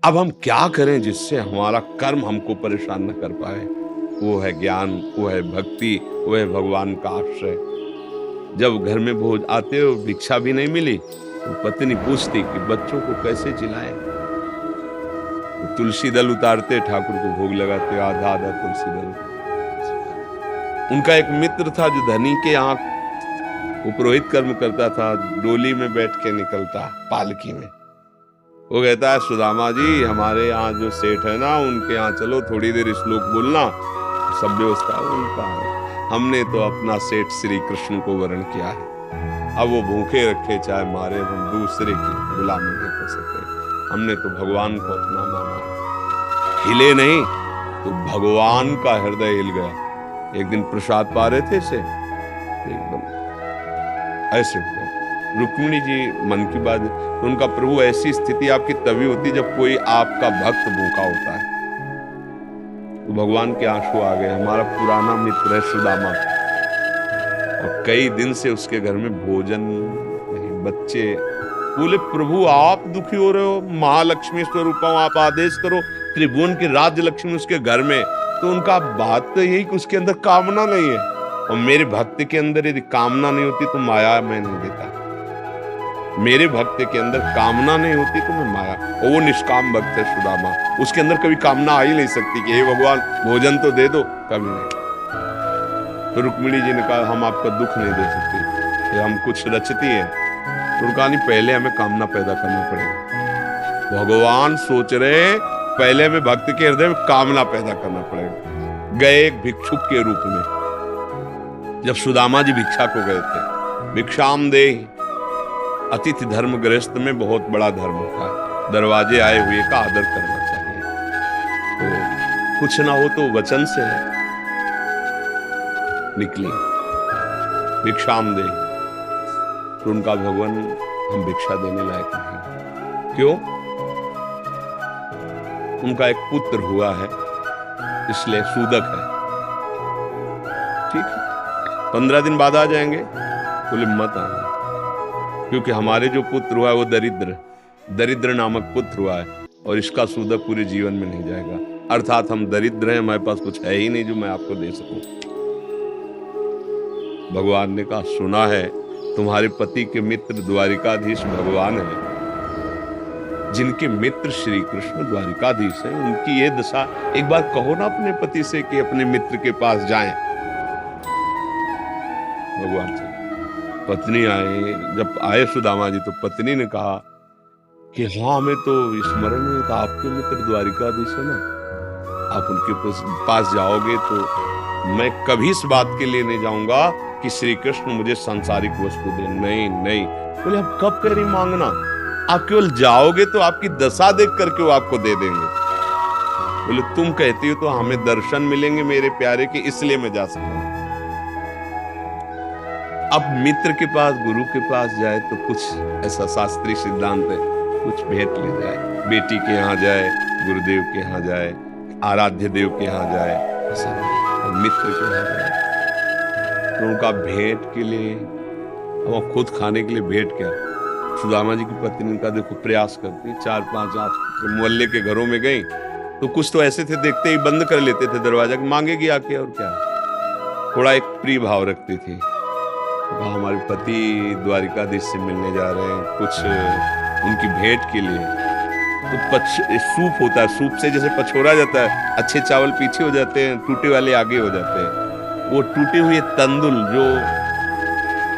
अब हम क्या करें जिससे हमारा कर्म हमको परेशान न कर पाए? वो है ज्ञान, वो है भक्ति, वो है भगवान का आश्रय। जब घर में भोज आते हो, भिक्षा भी नहीं मिली, तो पत्नी पूछती कि बच्चों को कैसे जिलाएं? तो तुलसी दल उतारते, ठाकुर को भोग लगाते, आधा आधा तुलसी दल। उनका एक मित्र था जो धनी के यहाँ वो पुरोहित कर्म करता था, डोली में बैठ के निकलता, पालकी में। वो कहता है, सुदामा जी हमारे यहाँ जो सेठ है ना, उनके यहाँ चलो, थोड़ी देर श्लोक बोलना, सब व्यवस्था है उनका। हमने तो अपना सेठ श्री कृष्ण को वरण किया है, अब वो भूखे रखे चाहे मारे, हम दूसरे की गुलामी नहीं कर सकते। हमने तो भगवान को अपना माना। हिले नहीं तो भगवान का हृदय हिल गया। एक दिन प्रसाद पा रहे थे से एकदम ऐसे हो गए। रुक्मिणी जी मन की बात, तो उनका प्रभु ऐसी स्थिति आपकी तभी होती जब कोई आपका भक्त भूखा होता है। तो भगवान के आंसू आ गए। हमारा पुराना मित्र है सुदामा, और कई दिन से उसके घर में भोजन नहीं, बच्चे। बोले प्रभु आप दुखी हो रहे हो, महालक्ष्मी स्वरूप आप आदेश करो, त्रिभुवन की राज्य लक्ष्मी उसके घर में। तो उनका बात तो यही कि उसके अंदर कामना नहीं है, और मेरे भक्त के अंदर यदि कामना नहीं होती तो माया मैं नहीं देता। मेरे भक्त के अंदर कामना नहीं होती तो मैं माया, और वो निष्काम भक्त है सुदामा, उसके अंदर कभी कामना आ ही नहीं सकती कि हे भगवान भोजन तो दे दो, कभी नहीं। तो रुक्मिणी जी ने कहा हम आपका दुख नहीं दे सकते, कि हम कुछ रचती हैं। तो कहा नहीं, पहले हमें कामना पैदा करना पड़ेगा। भगवान सोच रहे पहले हमें भक्त के हृदय में कामना पैदा करना पड़ेगा। गए एक भिक्षुक के रूप में, जब सुदामा जी भिक्षा को गए थे, भिक्षाम दे, अतिथि धर्म गृहस्थ में बहुत बड़ा धर्म होता है, दरवाजे आए हुए का आदर करना चाहिए। तो कुछ ना हो तो वचन से है। निकली भिक्षाम दे, तो उनका भगवान हम भिक्षा देने लायक नहीं। क्यों? उनका एक पुत्र हुआ है, इसलिए सूदक है। ठीक है, 15 दिन बाद आ जाएंगे। बोले मत आना, क्योंकि हमारे जो पुत्र हुआ है वो दरिद्र नामक पुत्र हुआ है, और इसका सूदक पूरे जीवन में नहीं जाएगा। अर्थात हम दरिद्र हैं, हमारे पास कुछ है ही नहीं जो मैं आपको दे सकूं। भगवान ने कहा सुना है तुम्हारे पति के मित्र द्वारिकाधीश भगवान है, जिनके मित्र श्री कृष्ण द्वारिकाधीश हैं, उनकी ये दशा। एक बार कहो ना अपने पति से कि अपने मित्र के पास जाएं। भगवान से पत्नी आए, जब आए सुदामा जी तो पत्नी ने कहा कि हाँ हमें तो स्मरण नहीं था, आपके मित्र द्वारिकाधीश है ना, आप उनके पास जाओगे तो मैं कभी इस बात के लिए नहीं जाऊंगा कि श्री कृष्ण मुझे सांसारिक वस्तु दे। नहीं नहीं। बोले आप कब कह रही मांगना, आप केवल जाओगे तो आपकी दशा देख करके वो आपको दे देंगे। बोले तुम कहती हो तो हमें दर्शन मिलेंगे मेरे प्यारे के, इसलिए मैं जा सकता हूं। अब मित्र के पास, गुरु के पास जाए तो कुछ ऐसा शास्त्रीय सिद्धांत है, कुछ भेंट ले जाए। बेटी के यहाँ जाए, गुरुदेव के यहाँ जाए, आराध्य देव के यहाँ जाए, ऐसा और मित्र के यहाँ जाए तो उनका भेंट के लिए, और खुद खाने के लिए भेंट क्या। सुदामा जी की पत्नी का देखो प्रयास करती, 4-5 आप मोहल्ले के घरों में गई तो कुछ तो ऐसे थे, देखते ही बंद कर लेते थे दरवाजा, मांगेगी आके और क्या। थोड़ा एक प्रिय भाव रखती थी। हमारे पति द्वारिकाधीश से मिलने जा रहे हैं, कुछ उनकी भेंट के लिए। तो सूप होता है, सूप से जैसे पछोड़ा जाता है, अच्छे चावल पीछे हो जाते हैं, टूटे वाले आगे हो जाते हैं। वो टूटे हुए तंदुल जो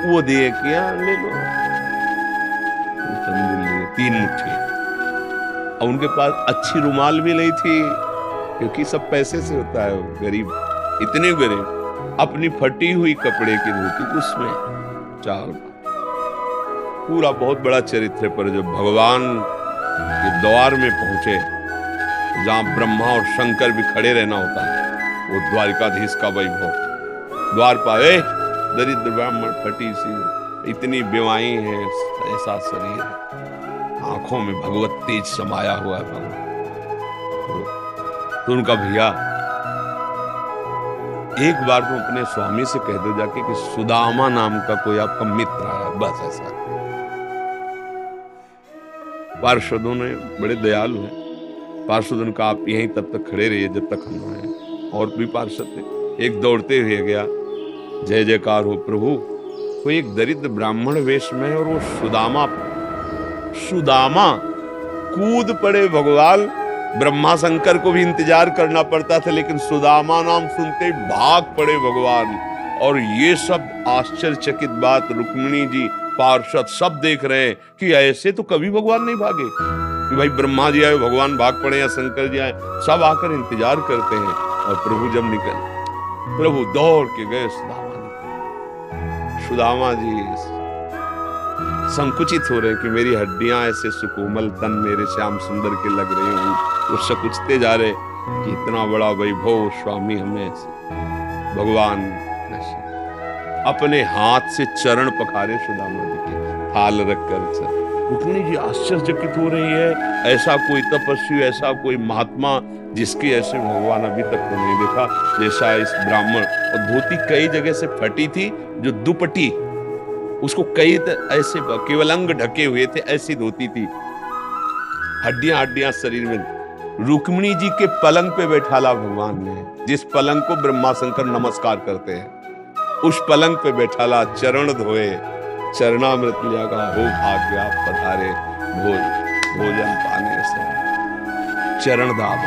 वो दिए कि ले लो, तंदुल लिए 3 मुट्ठी। और उनके पास अच्छी रुमाल भी नहीं थी, क्योंकि सब पैसे से होता है, गरीब इतने गरीब। अपनी फटी हुई कपड़े की धोती, उसमें चावल। पूरा बहुत बड़ा चरित्र पर जब भगवान के द्वार में पहुंचे, जहां ब्रह्मा और शंकर भी खड़े रहना होता है, वो द्वारिकाधीश का वैभव। द्वार पाए दरिद्र ब्राह्मण, फटी सी, इतनी बीमारी है, ऐसा शरीर, आंखों में भगवत तेज समाया हुआ है। तो उनका भैया एक बार तो अपने स्वामी से कह दो जाके कि सुदामा नाम का कोई आपका मित्र आया, बस ऐसा। पार्षदों ने बड़े दयालु हैं, पार्षदों ने कहा आप यहीं तब तक खड़े रहिए जब तक हम आए। और भी पार्षद थे। एक दौड़ते हुए गया, जय जयकार हो प्रभु। कोई एक दरिद्र ब्राह्मण वेश में और वो सुदामा कूद पड़े भगवान। ब्रह्मा शंकर को भी इंतजार करना पड़ता था, लेकिन सुदामा नाम सुनते ही भाग पड़े भगवान। और ये सब आश्चर्यचकित बात रुक्मिणी जी, पार्षद सब देख रहे हैं कि ऐसे तो कभी भगवान नहीं भागे कि भाई ब्रह्मा जी आए भगवान भाग पड़े या शंकर जी आए, सब आकर इंतजार करते हैं। और प्रभु जब प्रभु दौड़ के गए, सुदामा जी संकुचित हो रहे कि मेरी हड्डियां ऐसे सुकोमल, तन मेरे श्याम सुंदर के लग रहे हूं, वो सकुचते जा रहे कि इतना बड़ा वैभव स्वामी हमें ऐसे। भगवान अपने हाथ से चरण पखारे सुदामा जी के, थाल रखकर। रुक्मिणी जी आश्चर्यचकित हो रही है, ऐसा कोई तपस्वी, ऐसा कोई महात्मा जिसकी ऐसे भगवान अभी तक तो नहीं देखा जैसा इस ब्राह्मण। और धोती कई जगह से फटी थी, जो दुपट्टी उसको कई ऐसे केवल अंग ढके हुए थे, ऐसी धोती थी, हड्डियां हड्डियां शरीर में। रुक्मिणी जी के पलंग पे बैठाला भगवान ने, जिस पलंग को ब्रह्मा शंकर नमस्कार करते हैं, उस पलंग पे बैठाला, चरण धोए, चरणामृत लिया, कहा हो भाग्य आप पधारे भोजन पाने से, चरण दाब।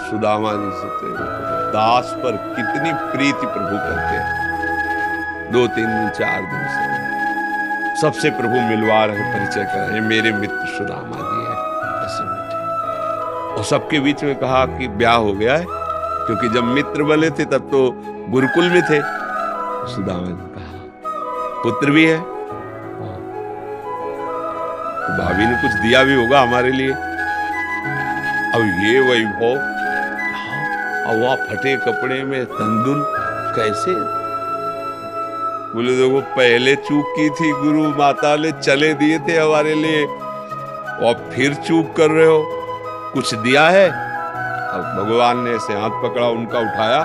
सुदामा जी से दास पर कितनी प्रीति प्रभु करते हैं। 2-3 दिन 4 दिन से सबसे प्रभु मिलवा रहे, परिचय कर रहे, मेरे मित्र सुदामा जी हैं, ऐसे बैठे। और सबके बीच में कहा कि ब्याह हो गया है, क्योंकि जब मित्र बने थे तब तो गुरुकुल में थे। सुदामा ने कहा पुत्र भी है, तो भाभी ने कुछ दिया भी होगा हमारे लिए। अब ये वैभव, अब वहां फटे कपड़े में तंदुल कैसे? बोले देखो पहले चूक की थी, गुरु माता ने चले दिए थे हमारे लिए, और फिर चूक कर रहे हो, कुछ दिया है? अब भगवान ने ऐसे हाथ पकड़ा, उनका उठाया,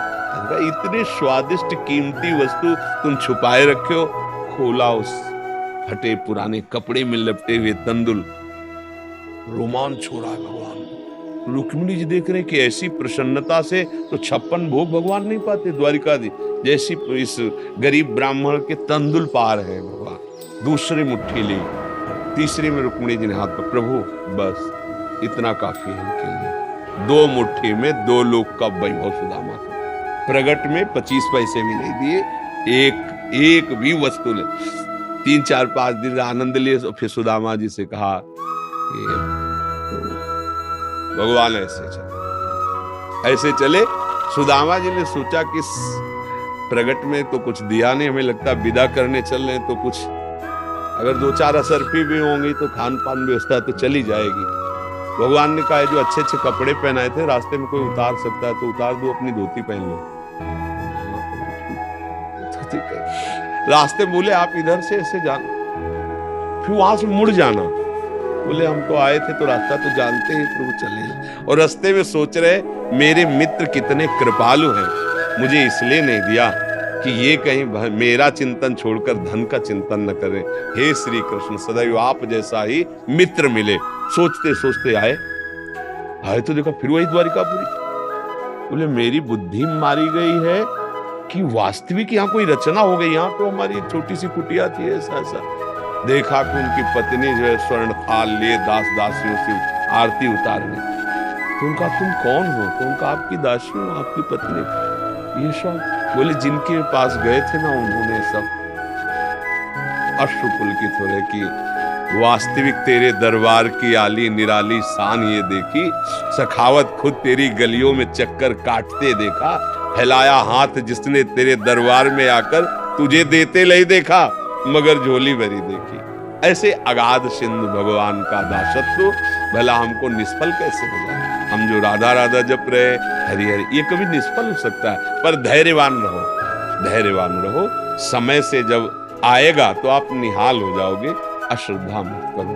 इतने स्वादिष्ट कीमती वस्तु तुम छुपाए रखे हो। खोला, उस फटे पुराने कपड़े में लपटे हुए तंदुल, रोमांच हो रहा है भगवान। रुक्मिणी जी देख रहे कि ऐसी प्रसन्नता से तो 56 भोग भगवान नहीं पाते द्वारिकाधीश, जैसी इस गरीब ब्राह्मण के तंदुल पा रहे हैं भगवान। दूसरी मुट्ठी ली, तीसरी में रुक्मिणी जी ने हाथ पर, प्रभु बस इतना काफी है इनके लिए। 2 मुट्ठी में 2 लोग का वैभव सुदामा को। प्रगट में 25 पैसे भी नहीं दिए, एक भी वस्तु ले। 3-4-5 दिन आनंद लिए। फिर सुदामा जी से कहा भगवान ऐसे चले। सुदामा जी ने सोचा कि प्रगट में तो कुछ दिया नहीं, हमें लगता विदा करने चल रहे तो कुछ अगर 2-4 असरफी भी होंगी तो खान पान व्यवस्था तो चली जाएगी। भगवान ने कहा जो अच्छे अच्छे कपड़े पहनाए थे रास्ते में कोई उतार सकता है तो उतार दो, अपनी धोती पहन लो। रास्ते बोले आप इधर से ऐसे जाना, फिर वहां से मुड़ जाना। बोले हम तो आए थे तो रास्ता तो जानते हैं प्रभु, चले। और रास्ते में सोच रहे मेरे मित्र कितने कृपालु हैं, मुझे इसलिए नहीं दिया कि ये कहीं मेरा चिंतन छोड़कर धन का चिंतन न करें। हे श्री कृष्ण, सदैव आप जैसा ही मित्र मिले। सोचते सोचते आए तो देखा फिर वही द्वारिकापुरी। बोले मेरी बुद्धि मारी गई है कि वास्तविक यहाँ कोई रचना हो गई। यहाँ तो हमारी छोटी सी कुटिया थी, ऐसा देखा कि उनकी पत्नी जो है स्वर्ण थाल लिए दास दासियों से आरती उतारने। तो उनका तुम कौन हो? तो उनका आपकी दासी हूँ, आपकी पत्नी। ये सब बोले जिनके पास गए थे ना उन्होंने सब अश्रुपुलकित हो रहे कि वास्तविक तेरे दरबार की आली निराली शान ये देखी, सखावत खुद तेरी गलियों में चक्कर काटते देखा, फैलाया हाथ जिसने तेरे दरबार में आकर तुझे देते नहीं देखा, मगर झोली भरी देखी। ऐसे अगाध सिंधु भगवान का दासत्व भला हमको निष्फल कैसे हो जाए? हम जो राधा राधा जप रहे हरि हरि, ये कभी निष्फल हो सकता है। पर धैर्यवान रहो। समय से जब आएगा तो आप निहाल हो जाओगे। अश्रद्धा मत करो।